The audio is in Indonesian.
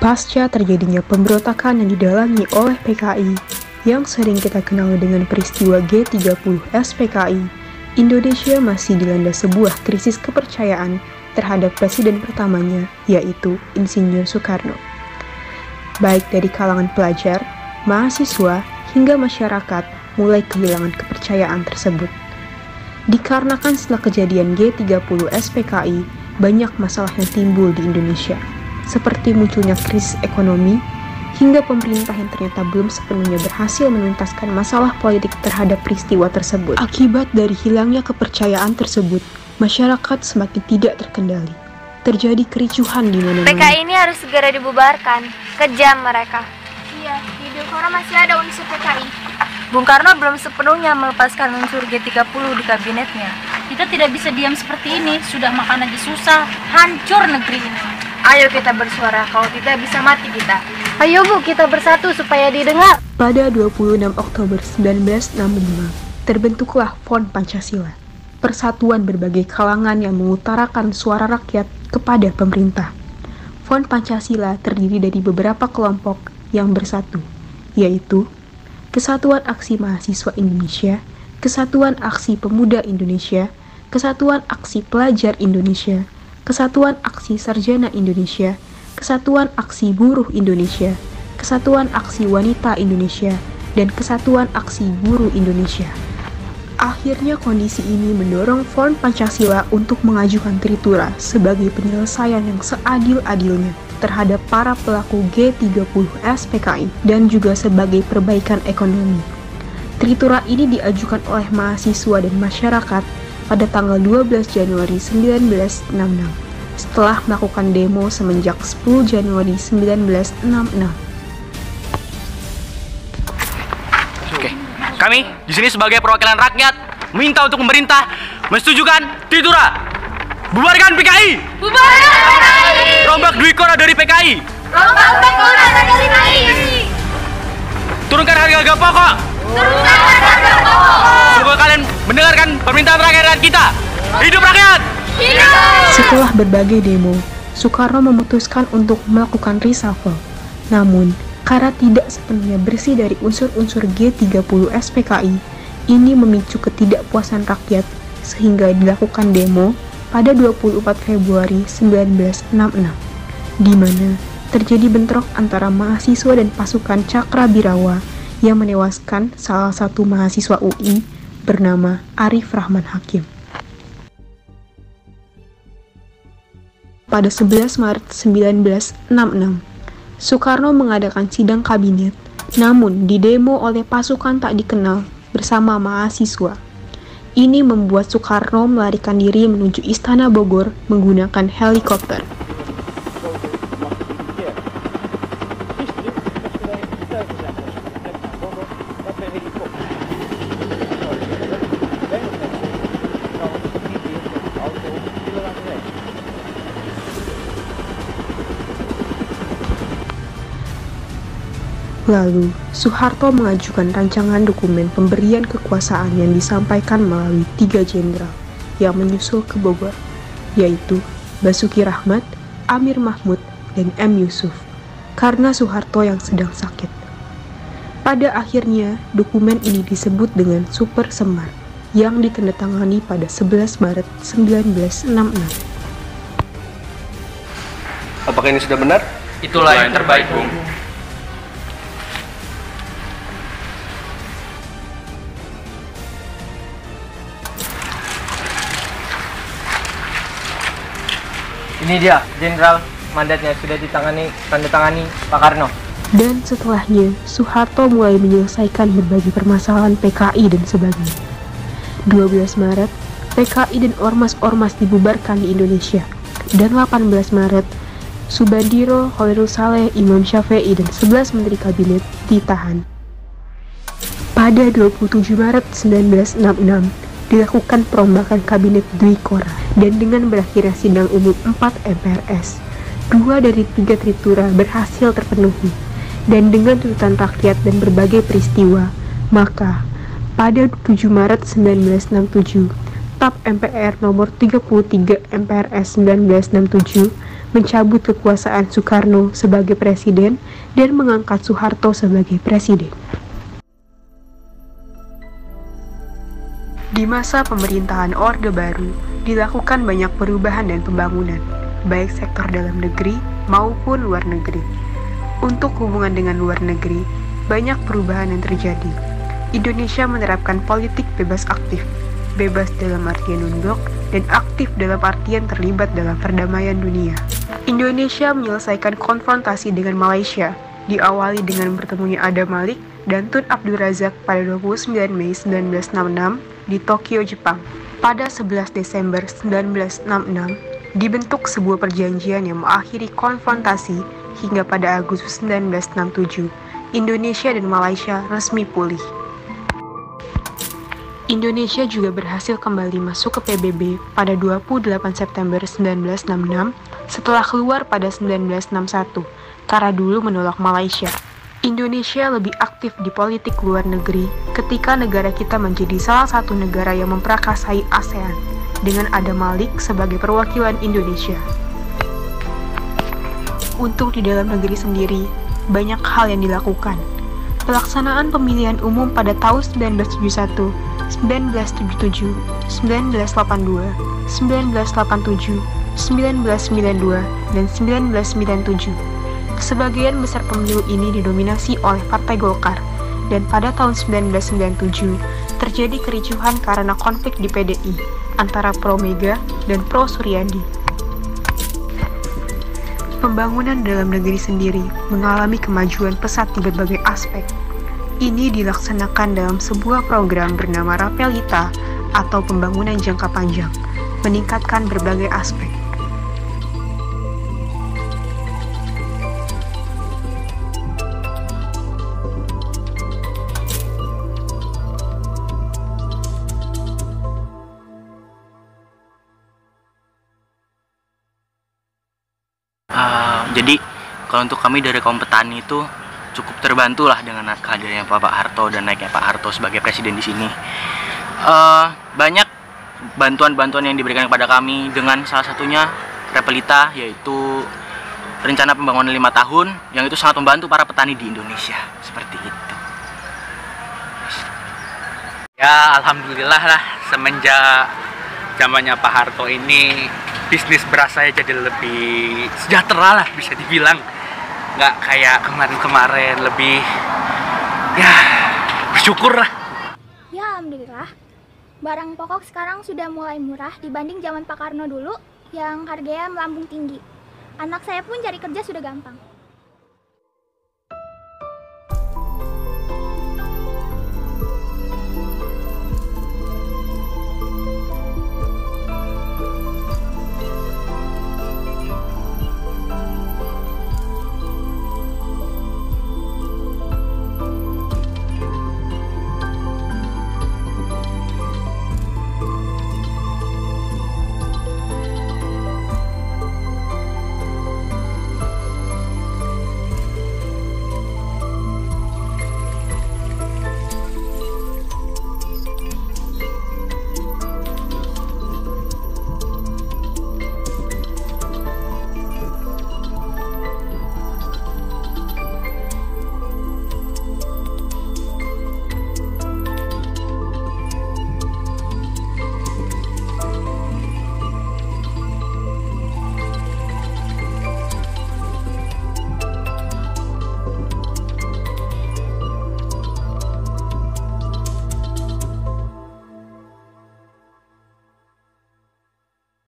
Pasca terjadinya pemberontakan yang didalami oleh PKI, yang sering kita kenal dengan peristiwa G30 SPKI, Indonesia masih dilanda sebuah krisis kepercayaan terhadap presiden pertamanya, yaitu Insinyur Soekarno. Baik dari kalangan pelajar, mahasiswa, hingga masyarakat mulai kehilangan kepercayaan tersebut. Dikarenakan setelah kejadian G30 SPKI, banyak masalah yang timbul di Indonesia, seperti munculnya krisis ekonomi, hingga pemerintah yang ternyata belum sepenuhnya berhasil menuntaskan masalah politik terhadap peristiwa tersebut. Akibat dari hilangnya kepercayaan tersebut, masyarakat semakin tidak terkendali. Terjadi kericuhan di mana-mana. PKI ini harus segera dibubarkan. Kejam mereka. Iya, di Delkora masih ada unsur PKI. Bung Karno belum sepenuhnya melepaskan unsur G30 di kabinetnya. Kita tidak bisa diam seperti ini. Sudah makan aja susah. Hancur negeri ini. Ayo kita bersuara, kalau tidak bisa mati kita. Ayo Bu, kita bersatu supaya didengar. Pada 26 Oktober 1965, terbentuklah Front Pancasila, persatuan berbagai kalangan yang mengutarakan suara rakyat kepada pemerintah. Front Pancasila terdiri dari beberapa kelompok yang bersatu, yaitu Kesatuan Aksi Mahasiswa Indonesia, Kesatuan Aksi Pemuda Indonesia, Kesatuan Aksi Pelajar Indonesia, Kesatuan Aksi Sarjana Indonesia, Kesatuan Aksi Buruh Indonesia, Kesatuan Aksi Wanita Indonesia, dan Kesatuan Aksi Buruh Indonesia. Akhirnya kondisi ini mendorong Front Pancasila untuk mengajukan Tritura sebagai penyelesaian yang seadil-adilnya terhadap para pelaku G30 SPKI dan juga sebagai perbaikan ekonomi. Tritura ini diajukan oleh mahasiswa dan masyarakat pada tanggal 12 Januari 1966 setelah melakukan demo semenjak 10 Januari 1966. Oke, kami di sini sebagai perwakilan rakyat meminta untuk pemerintah mensetujukan Tritura. Bubarkan PKI! Bubarkan PKI! Rombak Dwikora dari PKI! Rombak Dwikora dari PKI! Turunkan harga pokok! Turunkan harga pokok! Semoga kalian mendengarkan permintaan rakyat kita! Hidup rakyat! Hidup! Setelah berbagai demo, Soekarno memutuskan untuk melakukan reshuffle. Namun, karena tidak sepenuhnya bersih dari unsur-unsur G30 SPKI, ini memicu ketidakpuasan rakyat sehingga dilakukan demo pada 24 Februari 1966, di mana terjadi bentrok antara mahasiswa dan pasukan Cakrabirawa yang menewaskan salah satu mahasiswa UI bernama Arif Rahman Hakim. Pada 11 Maret 1966, Soekarno mengadakan sidang kabinet, namun didemo oleh pasukan tak dikenal bersama mahasiswa. Ini membuat Soekarno melarikan diri menuju Istana Bogor menggunakan helikopter. Lalu, Soeharto mengajukan rancangan dokumen pemberian kekuasaan yang disampaikan melalui 3 jenderal yang menyusul ke Bogor, yaitu Basuki Rahmat, Amir Mahmud, dan M. Yusuf, karena Soeharto yang sedang sakit. Pada akhirnya, dokumen ini disebut dengan Super Semar, yang ditandatangani pada 11 Maret 1966. Apakah ini sudah benar? Itulah yang terbaik, Bung. Ini dia, Jenderal, mandatnya sudah ditandatangani Pak Karno. Dan setelahnya, Soeharto mulai menyelesaikan berbagai permasalahan PKI dan sebagainya. 12 Maret, PKI dan ormas-ormas dibubarkan di Indonesia. Dan 18 Maret, Subandiro, Hoirul Saleh, Imam Syafi'i, dan 11 menteri kabinet ditahan. Pada 27 Maret 1966, dilakukan perombakan kabinet Dwikora, dan dengan berakhirnya sidang umum 4 MPRS, 2 dari 3 Tritura berhasil terpenuhi, dan dengan tuntutan rakyat dan berbagai peristiwa, maka pada 7 Maret 1967, Tetap MPR nomor 33 MPRS 1967 mencabut kekuasaan Soekarno sebagai presiden dan mengangkat Soeharto sebagai presiden. Di masa pemerintahan Orde Baru, dilakukan banyak perubahan dan pembangunan, baik sektor dalam negeri maupun luar negeri. Untuk hubungan dengan luar negeri, banyak perubahan yang terjadi. Indonesia menerapkan politik bebas aktif, bebas dalam artian non-blok, dan aktif dalam artian terlibat dalam perdamaian dunia. Indonesia menyelesaikan konfrontasi dengan Malaysia, diawali dengan bertemunya Adam Malik dan Tun Abdul Razak pada 29 Mei 1966 di Tokyo, Jepang. Pada 11 Desember 1966, dibentuk sebuah perjanjian yang mengakhiri konfrontasi hingga pada Agustus 1967, Indonesia dan Malaysia resmi pulih. Indonesia juga berhasil kembali masuk ke PBB pada 28 September 1966 setelah keluar pada 1961 karena dulu menolak Malaysia. Indonesia lebih aktif di politik luar negeri ketika negara kita menjadi salah satu negara yang memprakarsai ASEAN dengan Adam Malik sebagai perwakilan Indonesia. Untuk di dalam negeri sendiri, banyak hal yang dilakukan. Pelaksanaan pemilihan umum pada tahun 1971, 1977, 1982, 1987, 1992, dan 1997. Sebagian besar pemilu ini didominasi oleh Partai Golkar, dan pada tahun 1997 terjadi kericuhan karena konflik di PDI antara Pro Mega dan Pro Suryadi. Pembangunan dalam negeri sendiri mengalami kemajuan pesat di berbagai aspek. Ini dilaksanakan dalam sebuah program bernama Rapelita atau pembangunan jangka panjang, meningkatkan berbagai aspek. Jadi kalau untuk kami dari kaum petani itu cukup terbantu lah dengan kehadirannya Pak Harto dan naiknya Pak Harto sebagai presiden di sini. Banyak bantuan-bantuan yang diberikan kepada kami, dengan salah satunya Rapelita, yaitu rencana pembangunan 5 tahun yang itu sangat membantu para petani di Indonesia. Seperti itu. Ya alhamdulillah lah, semenjak zamannya Pak Harto ini bisnis beras saya jadi lebih sejahtera lah, bisa dibilang. Nggak kayak kemarin-kemarin, lebih ya bersyukur lah. Ya alhamdulillah, barang pokok sekarang sudah mulai murah dibanding zaman Pak Karno dulu yang harganya melambung tinggi. Anak saya pun cari kerja sudah gampang.